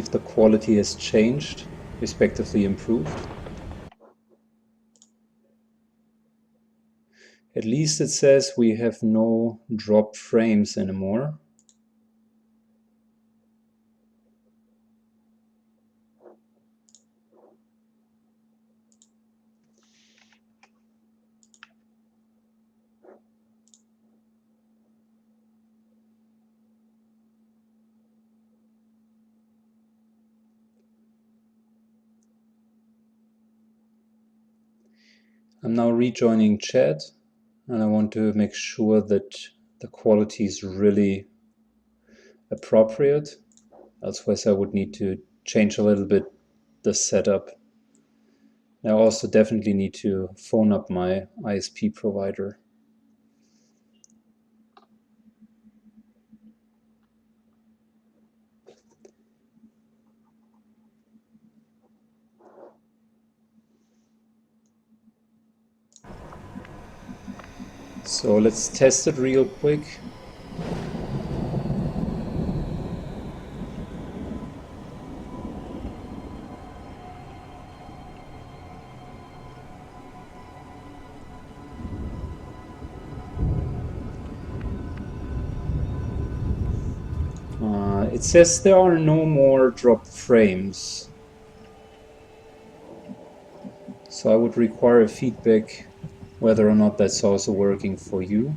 if the quality has changed, respectively improved. At least it says we have no dropped frames anymore. I'm now rejoining chat, and I want to make sure that the quality is really appropriate. Otherwise I would need to change a little bit the setup. I also definitely need to phone up my ISP provider. So let's test it real quick. It says there are no more dropped frames. So I would require feedback whether or not that's also working for you.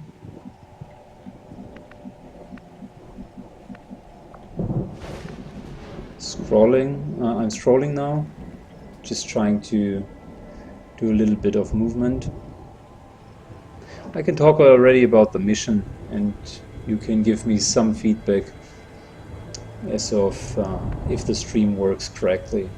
I'm scrolling now, just trying to do a little bit of movement. I can talk already about the mission, and you can give me some feedback as of if the stream works correctly.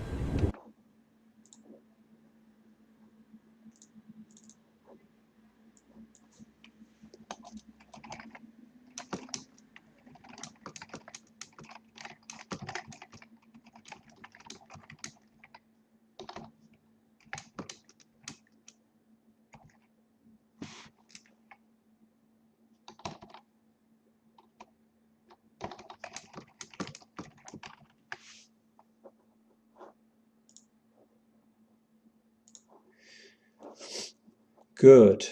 Good,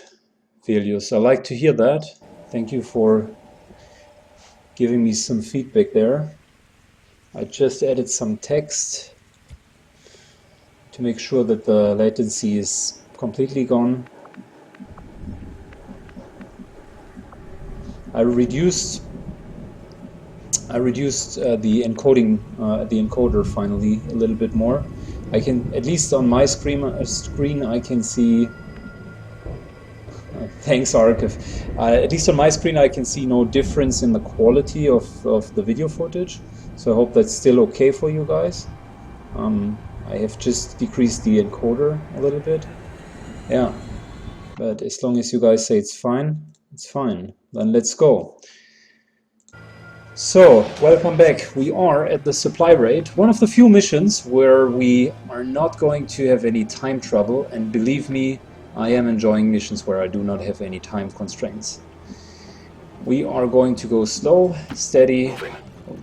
Velius. I like to hear that. Thank you for giving me some feedback there. I just added some text to make sure that the latency is completely gone. I reduced the encoding, the encoder finally a little bit more. I can, at least on my screen I can see. Thanks, Archive. At least on my screen I can see no difference in the quality of the video footage. So I hope that's still okay for you guys. I have just decreased the encoder a little bit. Yeah, but as long as you guys say it's fine, then let's go. So, welcome back. We are at the supply raid, one of the few missions where we are not going to have any time trouble, and believe me, I am enjoying missions where I do not have any time constraints. We are going to go slow, steady,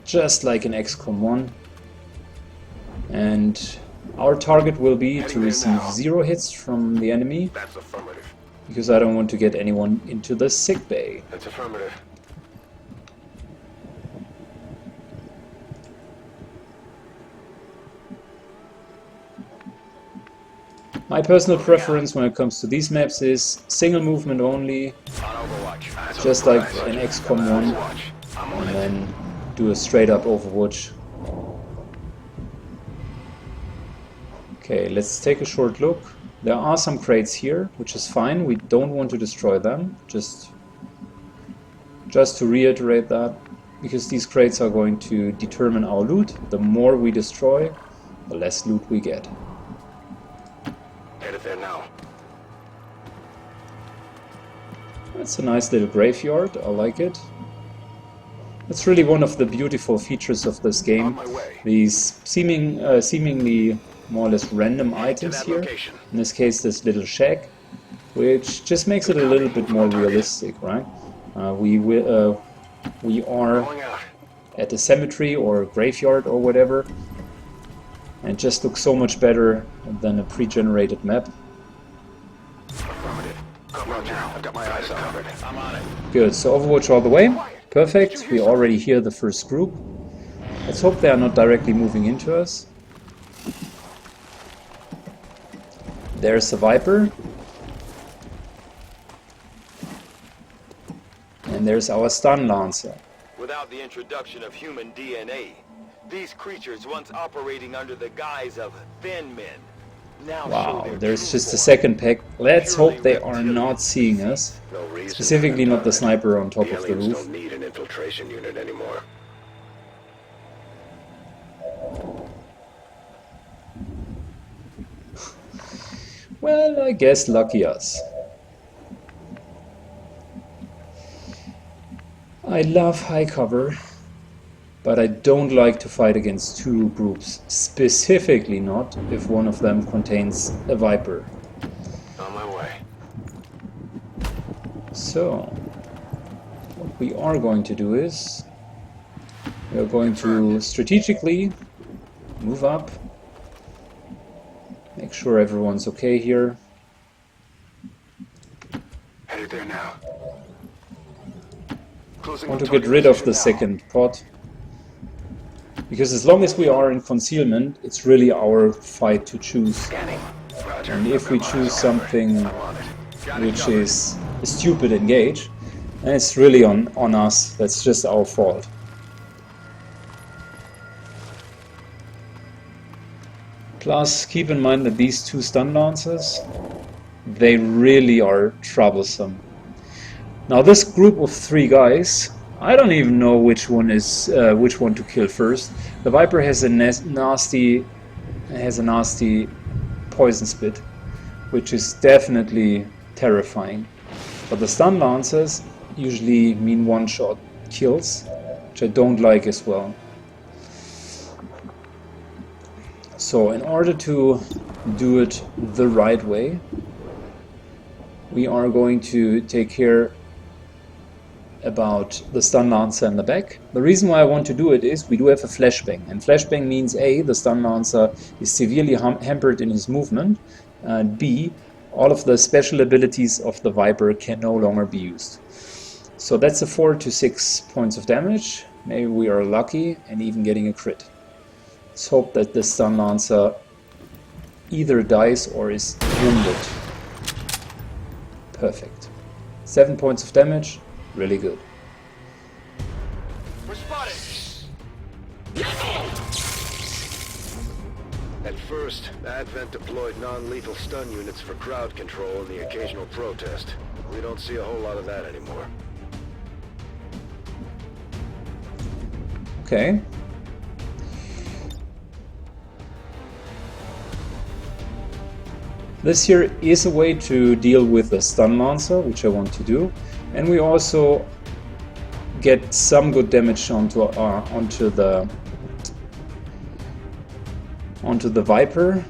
just like in XCOM1, and our target will be to receive 0 hits from the enemy, because I don't want to get anyone into the sick bay. That's affirmative. My personal preference when it comes to these maps is single movement only, just like in XCOM 1, and then do a straight up Overwatch. Okay, let's take a short look. There are some crates here, which is fine. We don't want to destroy them, just to reiterate that, because these crates are going to determine our loot. The more we destroy, the less loot we get. Headed there now. That's a nice little graveyard, I like it. That's really one of the beautiful features of this game. These seemingly more or less random items here. In this case, this little shack, which just makes it a little bit more realistic, right? We are at a cemetery or a graveyard or whatever, And it just looks so much better than a pre-generated map. I've got my eyes covered. I'm on it. Good, so Overwatch all the way. Perfect, we already hear the first group. Let's hope they are not directly moving into us. There's a Viper. And there's our Stun Lancer. Without the introduction of human DNA, these creatures once operating under the guise of thin men now show Wow, their there's true just a form. second pack. Let's hope they are not seeing us. No reason. Specifically not the sniper on top The of the aliens roof. don't need an infiltration unit anymore. Well, I guess lucky us. I love high cover, but I don't like to fight against two groups, specifically not if one of them contains a Viper. On my way. So, what we are going to do is, we are going to strategically move up, make sure everyone's okay here. Headed there now. Closing Want on to get target rid of position the now. second pod, because as long as we are in concealment, it's really our fight to choose. Scanning. Roger. And if we choose something I'm on it. which is a stupid engage, then it's really on us. That's just our fault. Plus, keep in mind that these two stun lancers, they really are troublesome. Now this group of three guys, I don't even know which one to kill first. The Viper has a nasty poison spit, which is definitely terrifying. But the stun lancers usually mean one-shot kills, which I don't like as well. So in order to do it the right way, we are going to take care about the stun lancer in the back. The reason why I want to do it is we do have a flashbang, and flashbang means A, the stun lancer is severely hampered in his movement, and B, all of the special abilities of the Viper can no longer be used. So that's a 4 to 6 points of damage. Maybe we are lucky and even getting a crit. Let's hope that the stun lancer either dies or is wounded. Perfect. 7 points of damage. Really good. We're spotted. At first, Advent deployed non-lethal stun units for crowd control and the occasional protest. We don't see a whole lot of that anymore. Okay. This here is a way to deal with the stun lancer, which I want to do, and we also get some good damage onto the Viper.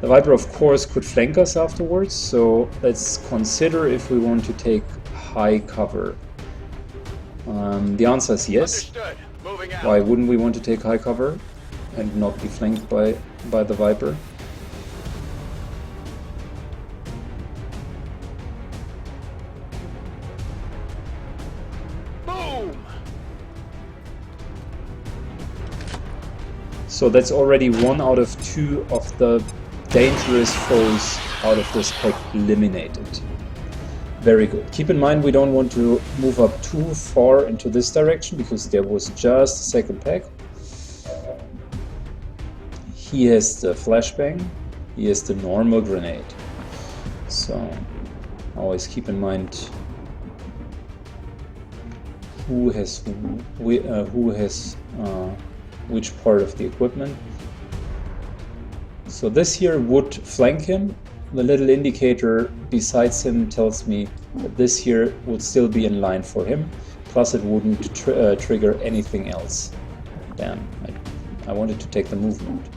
The Viper, of course, could flank us afterwards, so let's consider if we want to take high cover. The answer is yes. Understood. Moving out. Why wouldn't we want to take high cover and not be flanked by the Viper? Boom! So that's already 1 out of 2 of the dangerous foes out of this pack eliminated. Very good. Keep in mind we don't want to move up too far into this direction because there was just a second pack. He has the flashbang, he has the normal grenade. So always keep in mind who has which part of the equipment. So this here would flank him. The little indicator besides him tells me that this here would still be in line for him, plus it wouldn't trigger anything else. Damn, I wanted to take the movement.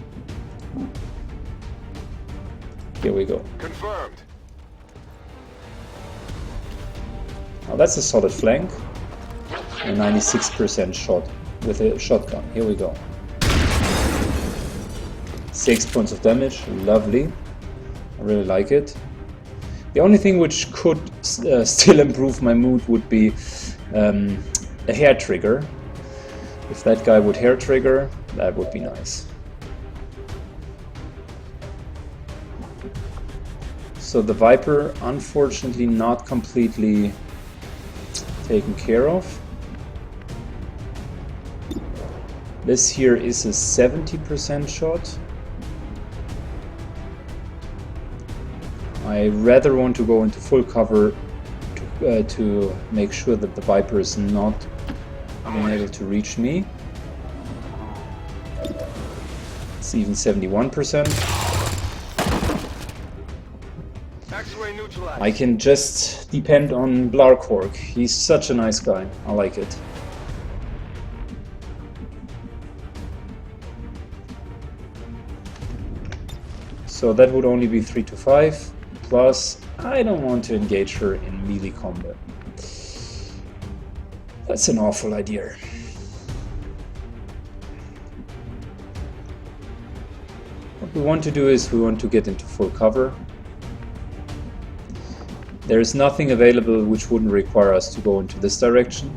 Here we go. Confirmed. Now that's a solid flank. A 96% shot with a shotgun. Here we go. 6 points of damage, lovely. I really like it. The only thing which could still improve my mood would be a hair trigger. If that guy would hair trigger, that would be nice. So the Viper, unfortunately not completely taken care of. This here is a 70% shot. I rather want to go into full cover to make sure that the Viper is not being able to reach me. It's even 71%. I can just depend on Blarkorg. He's such a nice guy. I like it. So that would only be 3 to 5. Plus, I don't want to engage her in melee combat. That's an awful idea. What we want to do is we want to get into full cover. There is nothing available which wouldn't require us to go into this direction.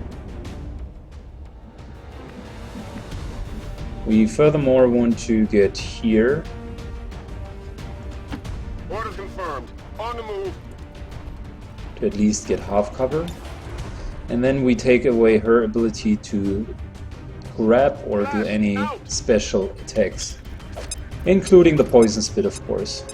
We furthermore want to get here. Orders confirmed. On the move. To at least get half cover. And then we take away her ability to grab or do any special attacks. Including the poison spit, of course.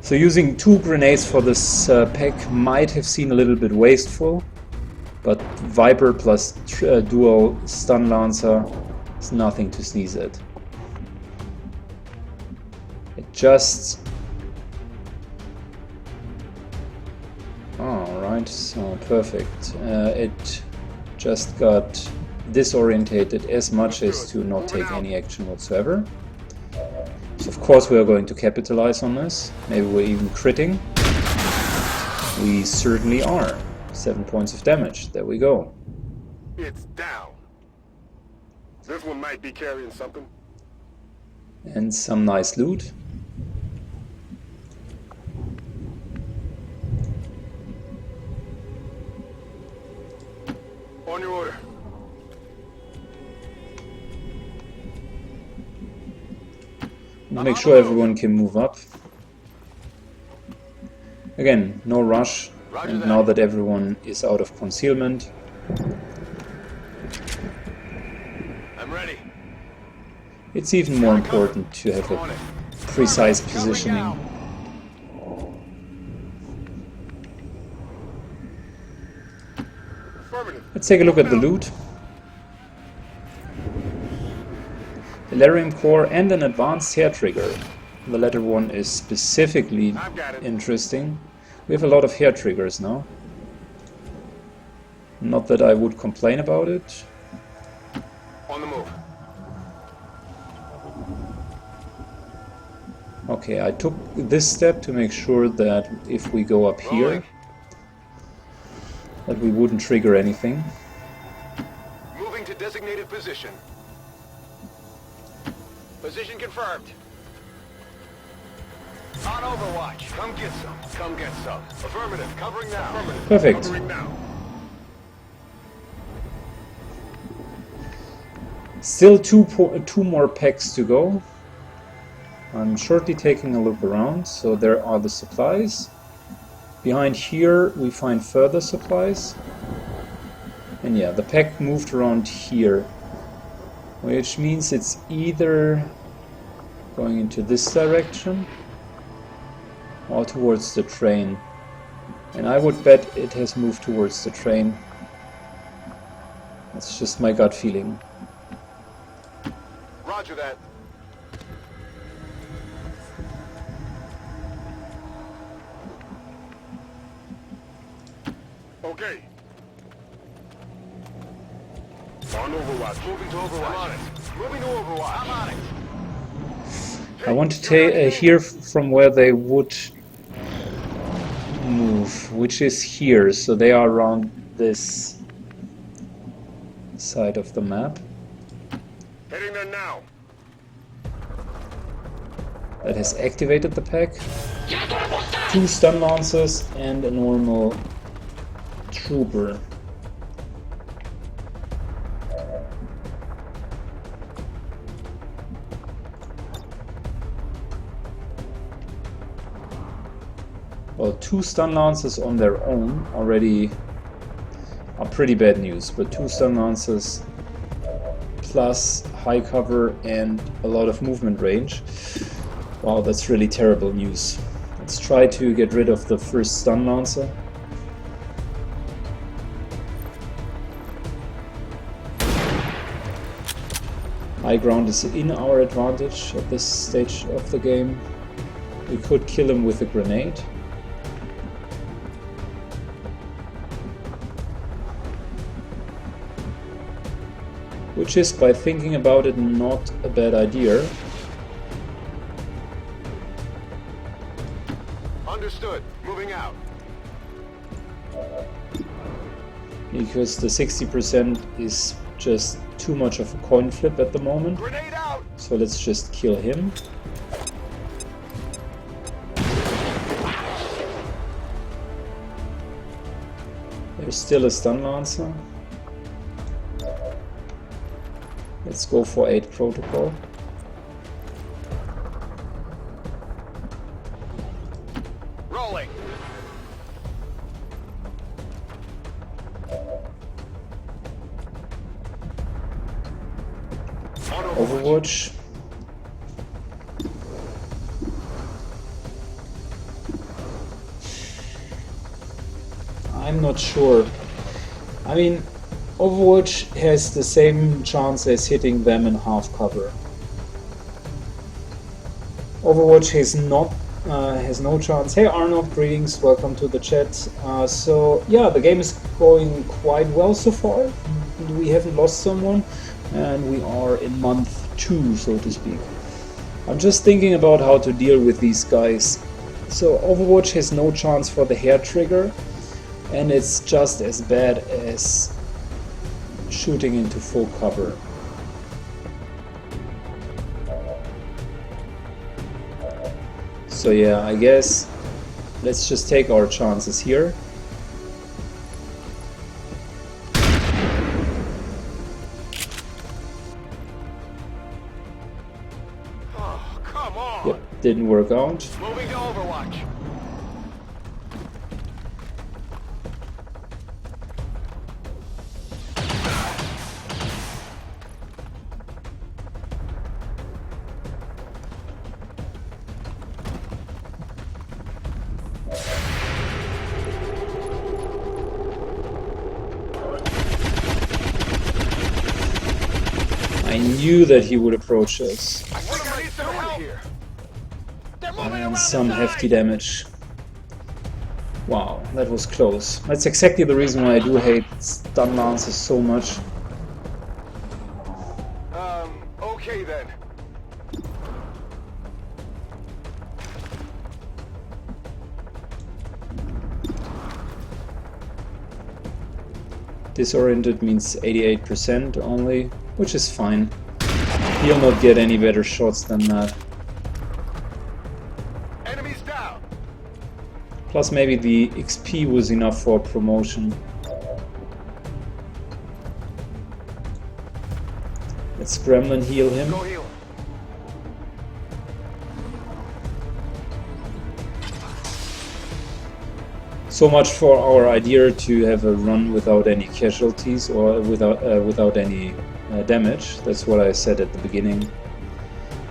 So using 2 grenades for this pack might have seemed a little bit wasteful, but Viper plus dual stun lancer is nothing to sneeze at. It just... Alright, so perfect. It just got disorientated as much as to not take any action whatsoever. So of course we are going to capitalize on this. Maybe we're even critting. We certainly are. 7 points of damage. There we go. It's down. This one might be carrying something. And some nice loot. On your order. Make sure everyone can move up. Again, no rush. And now that everyone is out of concealment, I'm ready. it's even more important to have a precise positioning. Let's take a look at the loot. Delirium core and an advanced hair trigger. The latter one is specifically interesting. We have a lot of hair triggers now. Not that I would complain about it. On the move. Okay, I took this step to make sure that if we go up here, that we wouldn't trigger anything. Moving to designated position. Position confirmed. On Overwatch. Come get some. Come get some. Affirmative. Covering now. Affirmative. Perfect. Covering now. Still two more packs to go. I'm shortly taking a look around. So there are the supplies. Behind here we find further supplies. And yeah, the pack moved around here. Which means it's either going into this direction or towards the train. And I would bet it has moved towards the train. That's just my gut feeling. Roger that. Okay. On Overwatch. Moving to Overwatch. I'm on it. Moving to Overwatch. I'm on it. I want to hear from where they would move, which is here. So they are around this side of the map. Heading there now. That has activated the pack. 2 stun lancers and a normal trooper. Well, 2 stun lancers on their own already are pretty bad news, but 2 stun lancers plus high cover and a lot of movement range. Wow, that's really terrible news. Let's try to get rid of the first stun lancer. High ground is in our advantage at this stage of the game. We could kill him with a grenade. Which is, by thinking about it, not a bad idea. Understood. Moving out. Because the 60% is just too much of a coin flip at the moment. Grenade out. So let's just kill him. There's still a stun lancer. Let's go for 8 protocol. Rolling. Overwatch. I'm not sure. I mean, Overwatch has the same chance as hitting them in half cover. Overwatch has no chance. Hey Arnold, greetings, welcome to the chat. So yeah, the game is going quite well so far. We haven't lost someone, and we are in month 2, so to speak. I'm just thinking about how to deal with these guys. So Overwatch has no chance for the hair trigger, and it's just as bad as shooting into full cover. So yeah, I guess let's just take our chances here. Oh, come on. Yep, didn't work out. Moving to Overwatch. I knew that he would approach us. I think I need some help here. They're moving around And the some side. hefty damage. Wow, that was close. That's exactly the reason why I do hate stun lances so much. Okay then. Disoriented means 88% only, which is fine. He'll not get any better shots than that. Enemies down. Plus maybe the XP was enough for promotion. Let's Gremlin heal him. Go heal. So much for our idea to have a run without any casualties or without any damage. That's what I said at the beginning.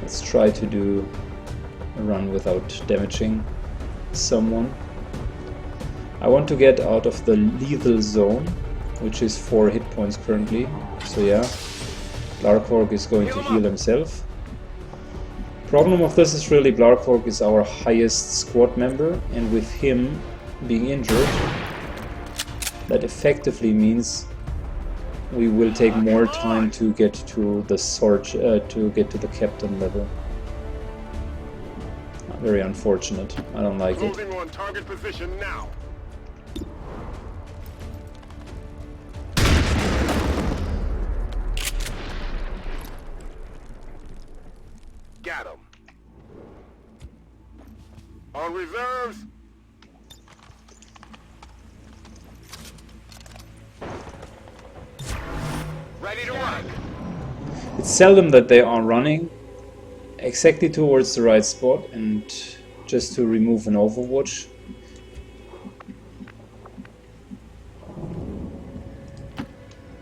Let's try to do a run without damaging someone. I want to get out of the lethal zone, which is 4 hit points currently. So yeah, Blarkorg is going to heal himself. Problem of this is really Blarkorg is our highest squad member, and with him being injured, that effectively means we will take more time to get to the to get to the captain level. Very unfortunate. I don't like it. Moving on target position now. On reserves. Ready to run. It's seldom that they are running exactly towards the right spot and just to remove an overwatch.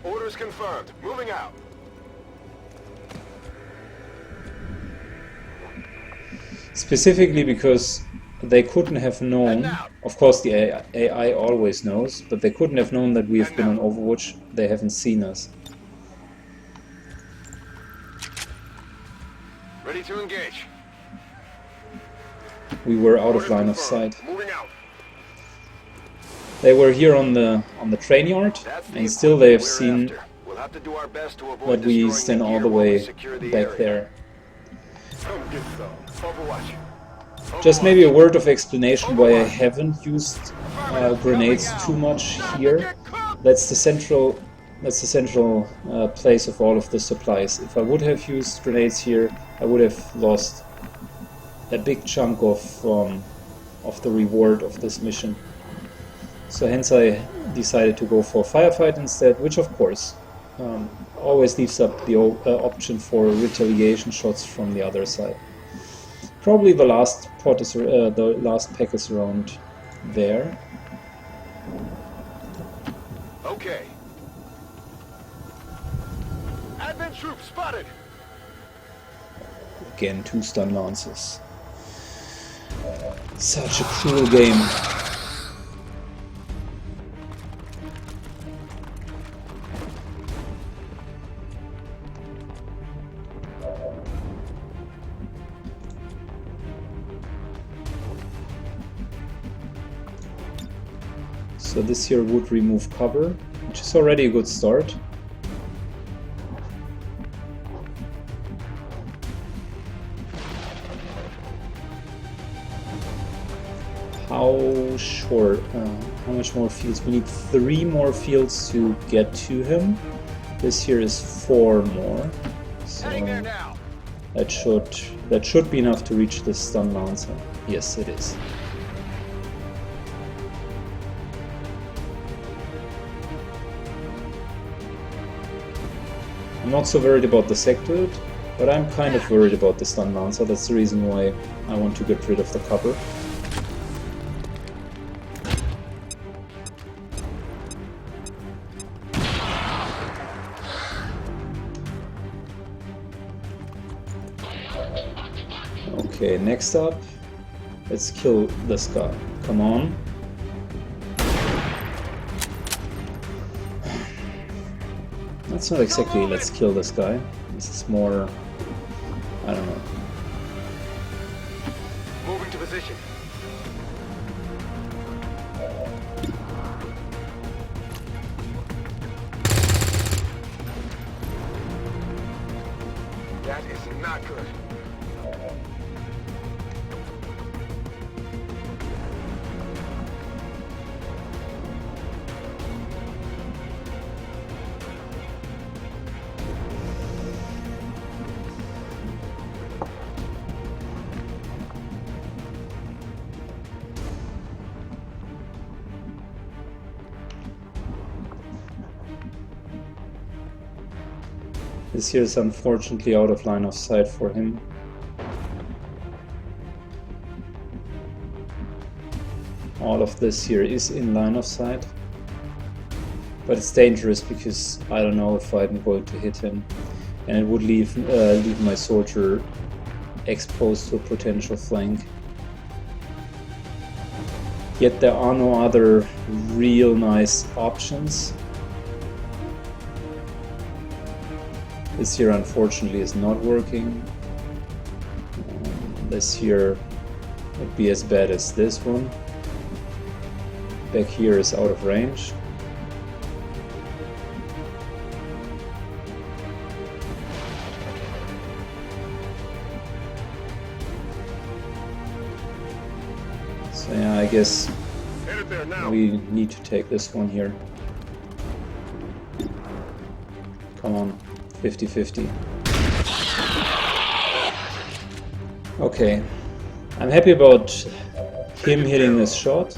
Orders confirmed. Moving out. Specifically because they couldn't have known, of course the AI always knows, but they couldn't have known that we have been on Overwatch. They haven't seen us. Ready to engage. We were out of line of sight. Moving out. They were here on the train yard, and still they have seen We'll have to do our best to avoid that we destroying stand the all gear the while we way secure the back area. there. Come get some. Overwatch. Just maybe a word of explanation why I haven't used grenades too much here. That's the central place of all of the supplies. If I would have used grenades here, I would have lost a big chunk of the reward of this mission. So hence I decided to go for firefight instead, which of course always leaves up the option for retaliation shots from the other side. Probably the last pot is the last pack is around there. Okay. Advent troops spotted. Again, 2 stun lances. Such a cruel game. So this here would remove cover, which is already a good start. How much more fields? We need 3 more fields to get to him. This here is 4 more. So that should be enough to reach the stun lancer. Yes, it is. I'm not so worried about the sectoid, but I'm kind of worried about the stun lancer. That's the reason why I want to get rid of the cover. Okay, next up, let's kill this guy. Come on. That's not exactly let's kill this guy. This is more, I don't know. Moving to position. That is not good. This here is unfortunately out of line of sight for him. All of this here is in line of sight. But it's dangerous because I don't know if I'm going to hit him. And it would leave my soldier exposed to a potential flank. Yet there are no other real nice options. This here unfortunately is not working. This here would be as bad as this one. Back here is out of range. So yeah, I guess we need to take this one here. Come on. 50-50. Okay, I'm happy about him hitting this shot.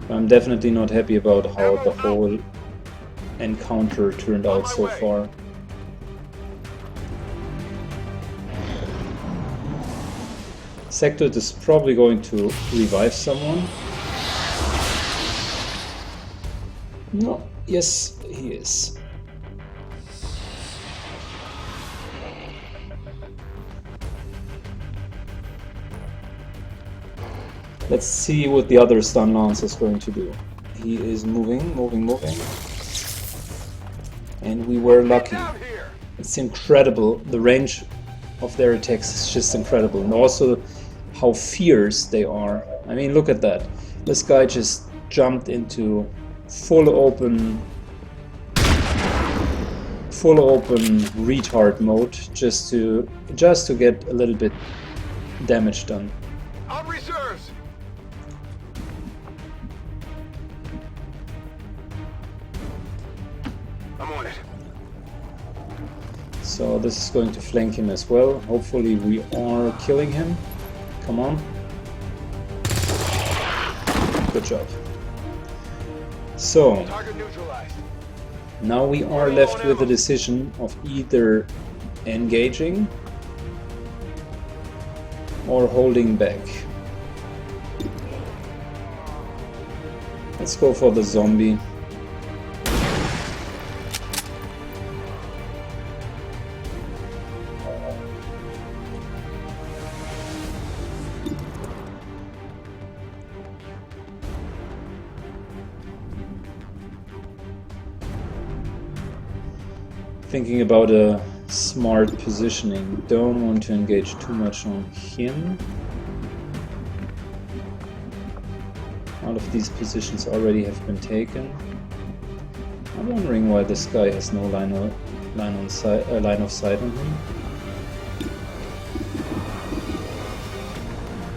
I'm definitely not happy about how the whole encounter turned out so far. Sector is probably going to revive someone. No, yes, he is. Let's see what the other stun lance is going to do. He is moving. And we were lucky. It's incredible. The range of their attacks is just incredible. And also how fierce they are. I mean, look at that. This guy just jumped into full open retard mode just to get a little bit damage done. On reserves. I'm on it. So this is going to flank him as well. Hopefully we are killing him. Come on. Good job. So Target neutralized. now we are left with the decision of either engaging or holding back. Let's go for the zombie. Thinking about a smart positioning. Don't want to engage too much on him. All of these positions already have been taken. I'm wondering why this guy has no line of sight on him.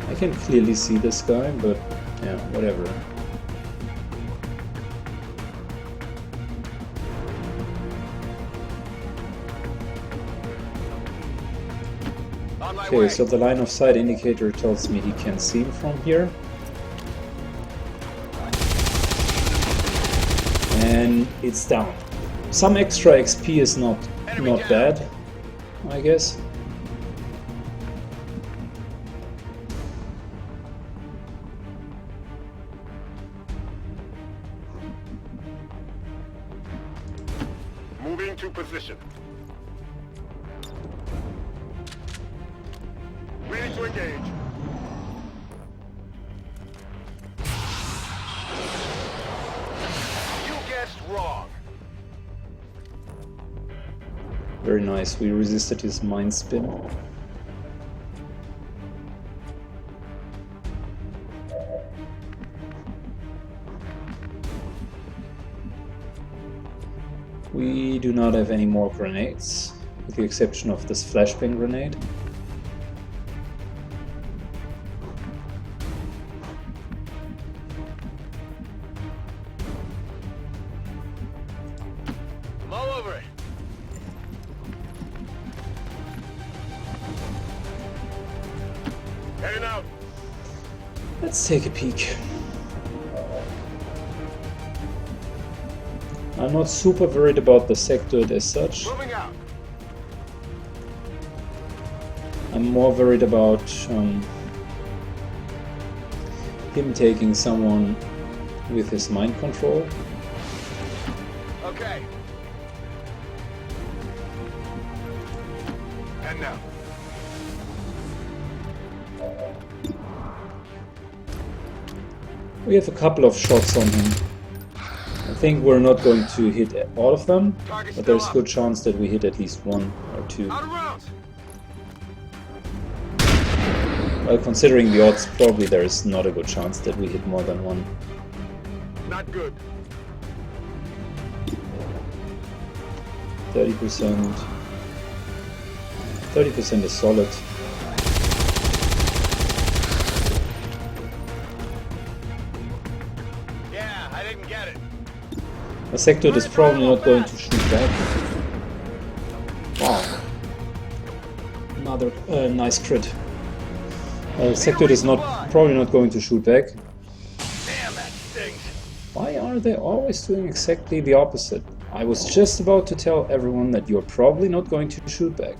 I can clearly see this guy, but yeah, whatever. Okay, so the line of sight indicator tells me he can see him from here. And it's down. Some extra XP is not bad, I guess. Moving to position. Ready to engage. You guessed wrong. Very nice, we resisted his mind spin. We do not have any more grenades, with the exception of this flashbang grenade. I'm all over it. Heading out. Let's take a peek. I'm not super worried about the sector as such. Moving out. I'm more worried about him taking someone with his mind control. Okay. And now. We have a couple of shots on him. I think we're not going to hit all of them, but there's a good chance that we hit at least one or two. Out of rounds. Well, considering the odds, probably there is not a good chance that we hit more than one. Not good. 30%. 30% is solid. Yeah, I didn't get it. A sector is probably not going to shoot back. Wow. Another nice crit. Sector is probably not going to shoot back. Damn, that stings. Why are they always doing exactly the opposite? I was just about to tell everyone that you're probably not going to shoot back.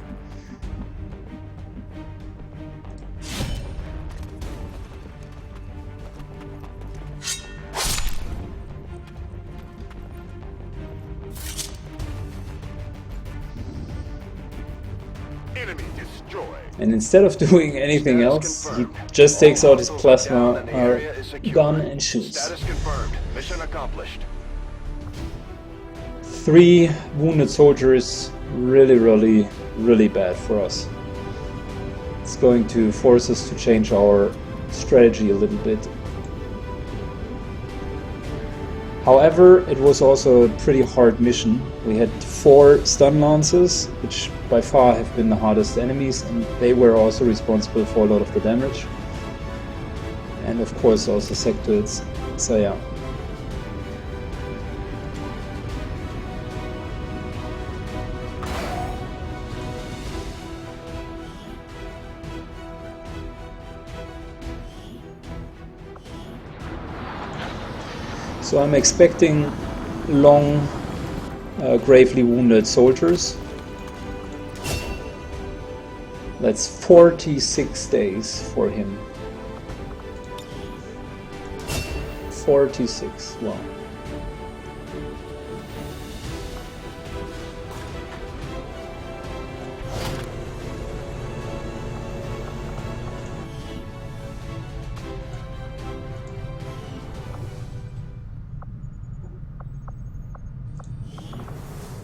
Enemy destroyed. And instead of doing anything else, he just takes out his plasma gun and shoots. Status confirmed. Mission accomplished. 3 wounded soldiers, really bad for us. It's going to force us to change our strategy a little bit. However, it was also a pretty hard mission. We had 4 stun lances, which by far have been the hardest enemies, and they were also responsible for a lot of the damage. And of course also sectors, so yeah. So I'm expecting long, gravely wounded soldiers. That's 46 days for him. 46, wow.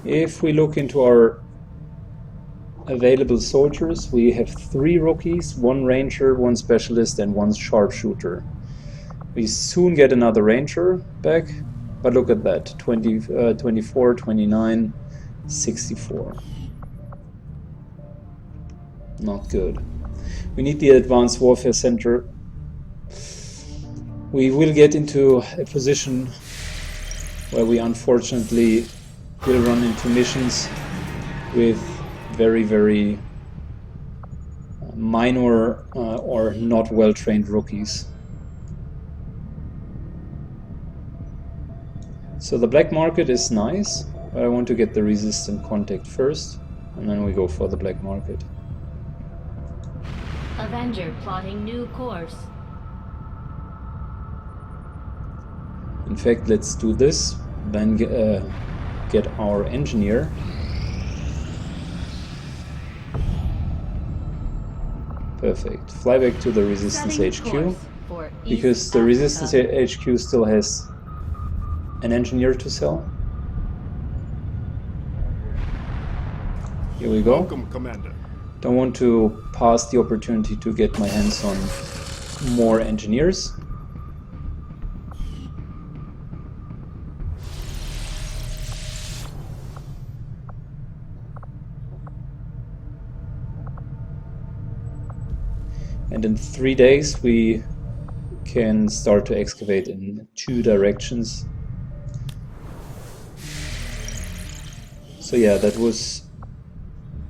If we look into our available soldiers, we have 3 rookies, 1 ranger, 1 specialist and 1 sharpshooter. We soon get another ranger back, but look at that, 24, 29, 64. Not good. We need the Advanced Warfare Center. We will get into a position where we unfortunately will run into missions with very minor or not well-trained rookies. So the black market is nice, but I want to get the resistant contact first, and then we go for the black market. Avenger plotting new course. In fact, let's do this, then get our engineer. Perfect. Fly back to the Resistance HQ, because the Resistance HQ still has an engineer to sell. Here we go. Welcome, Commander. Don't want to pass the opportunity to get my hands on more engineers. And in 3 days we can start to excavate in 2 directions. So yeah, that was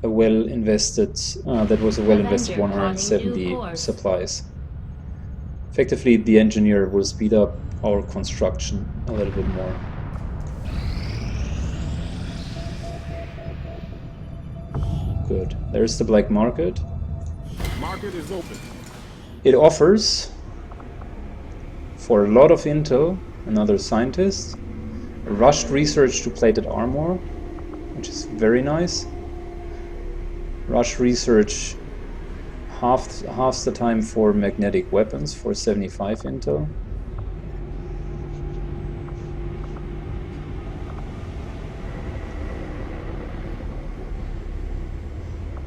a well invested 170 supplies. Effectively, the engineer will speed up our construction a little bit more. Good. There's the black market. Market is open. It offers, for a lot of intel and other scientists, rushed research to plated armor, which is very nice. Rush research half the time for magnetic weapons for 75 intel.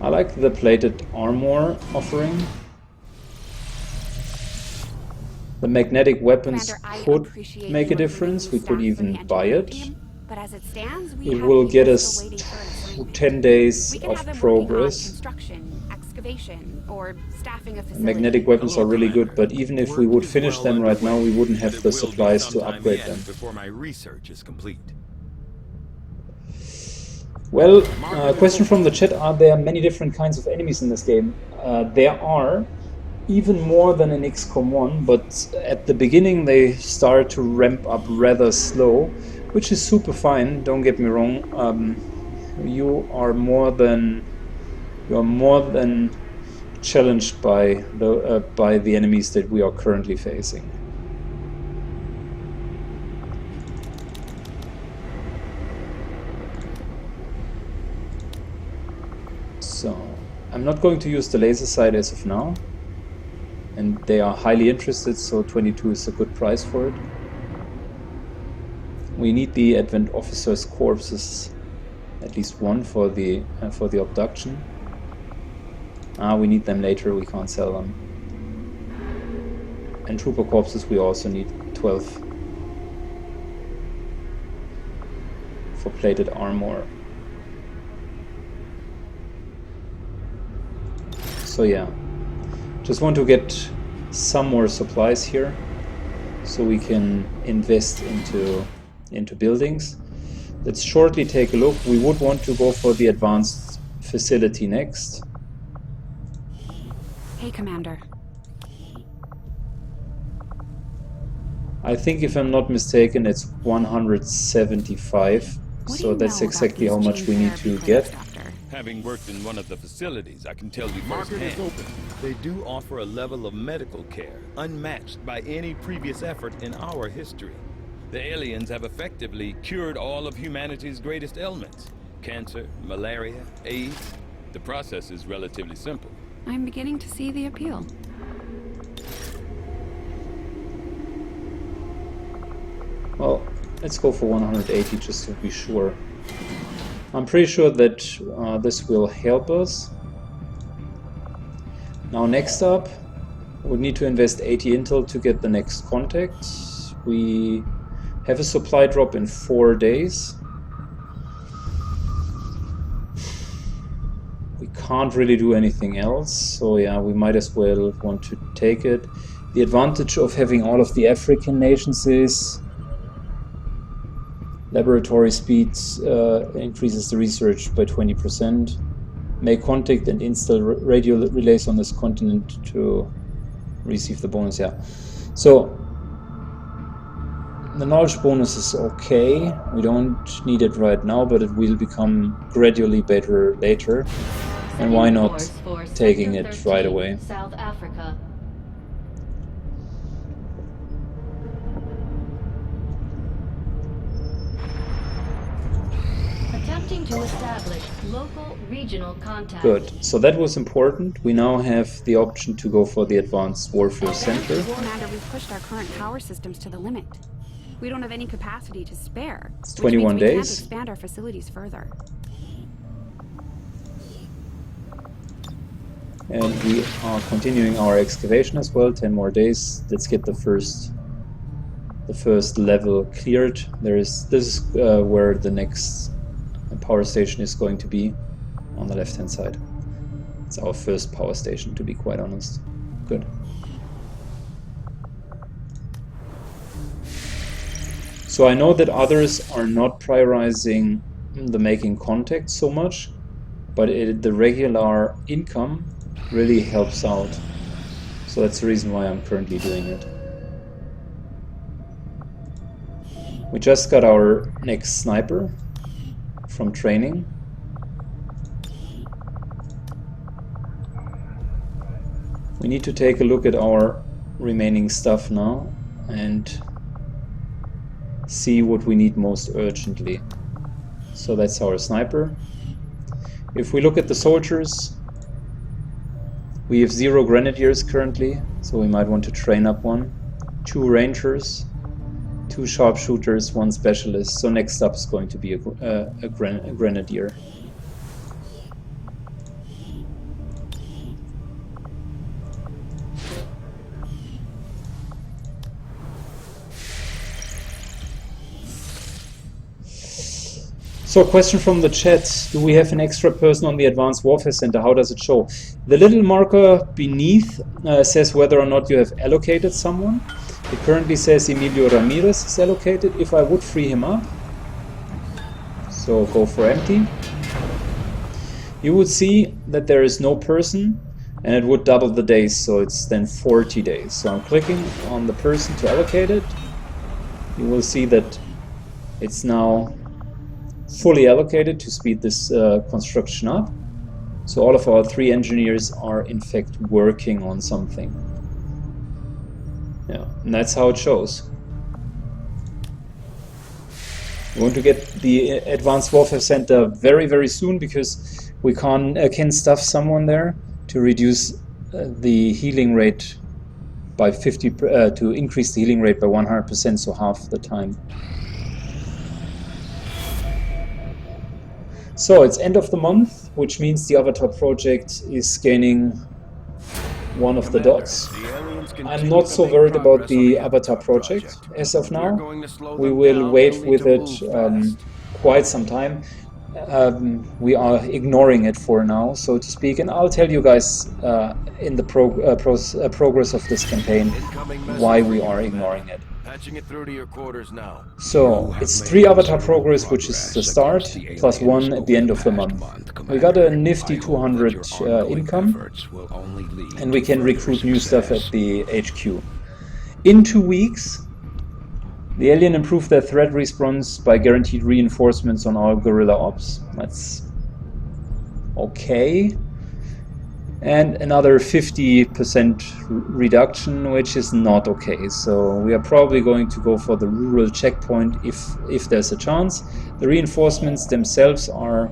I like the plated armor offering. The magnetic weapons could make a difference. We could even buy it. But as it stands, It will get us 10 days of progress. Magnetic weapons are really good, but even if we would finish them right now, we wouldn't have the supplies to upgrade them. Before my research is complete. Well, question from the chat, are there many different kinds of enemies in this game? There are, even more than in XCOM1, but at the beginning they start to ramp up rather slow, which is super fine, don't get me wrong. You are more than challenged by the enemies that we are currently facing. So I'm not going to use the laser sight as of now, and they are highly interested, so 22 is a good price for it. We need the Advent officers' corpses, at least one for the abduction. We need them later, we can't sell them. And trooper corpses we also need 12 for plated armor. So yeah, just want to get some more supplies here so we can invest into buildings. Let's shortly take a look. We would want to go for the advanced facility next. Hey, Commander. I think if I'm not mistaken it's 175, so that's exactly how much we need to get. Having worked in one of the facilities, I can tell you Market is firsthand, open. they do offer a level of medical care unmatched by any previous effort in our history. The aliens have effectively cured all of humanity's greatest ailments: cancer, malaria, AIDS. The process is relatively simple. I'm beginning to see the appeal. Well, let's go for 180 just to be sure. I'm pretty sure that this will help us. Now next up, we need to invest 80 intel to get the next contact. We have a supply drop in 4 days. We can't really do anything else, so yeah, we might as well want to take it. The advantage of having all of the African nations is laboratory speed increases the research by 20%. Make contact and install radio relays on this continent to receive the bonus, yeah. So the knowledge bonus is okay. We don't need it right now, but it will become gradually better later. And why not taking it right away? South Africa. Attempting to establish local regional contact. Good. So that was important. We now have the option to go for the Advanced Warfare Center. Commander, we've pushed our current power systems to the limit. We don't have any capacity to spare. It's which 21 means we can't days. expand our facilities further. And we are continuing our excavation as well. 10 more days. Let's get the first level cleared. This is where the next power station is going to be, on the left hand side. It's our first power station, to be quite honest. Good. So I know that others are not prioritizing the making contact so much, but the regular income really helps out. So that's the reason why I'm currently doing it. We just got our next sniper from training. We need to take a look at our remaining stuff now and see what we need most urgently. So that's our sniper. If we look at the soldiers, we have 0 grenadiers currently, so we might want to train up one. 2 rangers, 2 sharpshooters, 1 specialist. So next up is going to be a grenadier. So a question from the chat: do we have an extra person on the Advanced Warfare Center? How does it show? The little marker beneath says whether or not you have allocated someone. It currently says Emilio Ramirez is allocated. If I would free him up, so go for empty, you would see that there is no person and it would double the days, so it's then 40 days. So I'm clicking on the person to allocate it. You will see that it's now fully allocated to speed this construction up. So all of our 3 engineers are in fact working on something. Yeah, and that's how it shows. We want to get the Advanced Warfare Center very, very soon, because we can stuff someone there to reduce the healing rate by 50, to increase the healing rate by 100%, so half the time. So it's end of the month, which means the Avatar project is gaining one of the dots. I'm not so worried about the Avatar project as of now. We will wait with it quite some time. We are ignoring it for now, so to speak, and I'll tell you guys in the progress of this campaign why we are ignoring it. Patching it through to your quarters now. So it's 3 Avatar progress, which is the start, plus 1 at the end of the month. We got a nifty 200 income, and we can recruit new stuff at the HQ. In 2 weeks, the Alien improved their threat response by guaranteed reinforcements on all guerrilla ops. That's okay. And another 50% reduction, which is not okay. So we are probably going to go for the rural checkpoint if there's a chance. The reinforcements themselves are,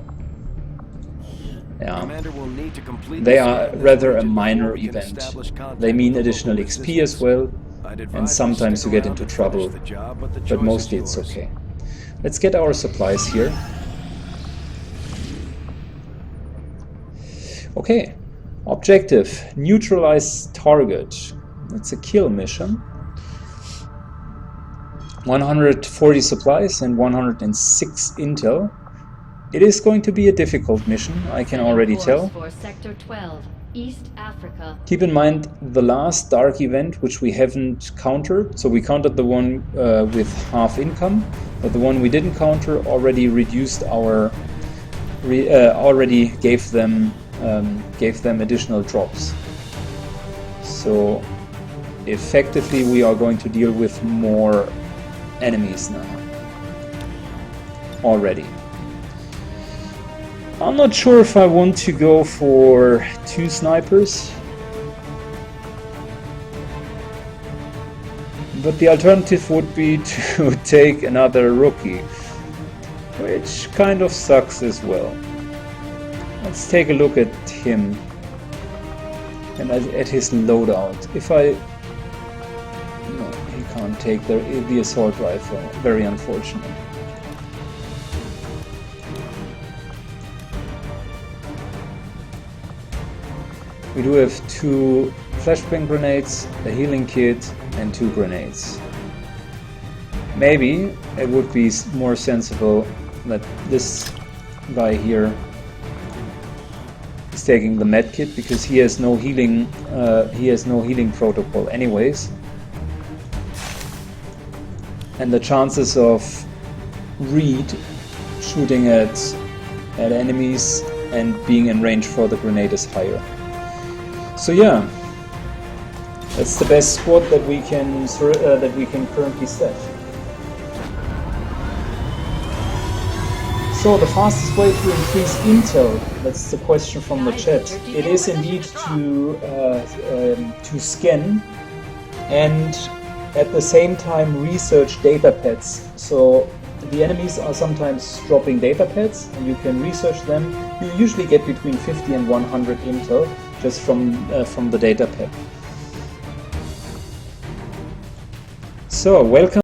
they are rather a minor event. They mean additional XP as well, and sometimes you get into trouble, but mostly it's okay. Let's get our supplies here. Okay. Objective, neutralize target. It's a kill mission. 140 supplies and 106 intel. It is going to be a difficult mission, I can already tell. For Sector 12, East Africa. Keep in mind the last dark event, which we haven't countered. So we countered the one with half income, but the one we didn't counter already reduced our... already gave them additional drops. So effectively we are going to deal with more enemies now already. I'm not sure if I want to go for 2 snipers, but the alternative would be to take another rookie, which kind of sucks as well. Let's take a look at him and at his loadout. No, he can't take the assault rifle. Very unfortunate. We do have 2 flashbang grenades, a healing kit, and 2 grenades. Maybe it would be more sensible that this guy here is taking the med kit, because he has no healing. He has no healing protocol, anyways. And the chances of Reed shooting at enemies and being in range for the grenade is higher. So yeah, that's the best squad that we can currently set. So the fastest way to increase intel, that's the question from the chat. It is indeed to scan and at the same time research data pads. So the enemies are sometimes dropping data pads and you can research them. You usually get between 50 and 100 intel just from the data pad. So welcome.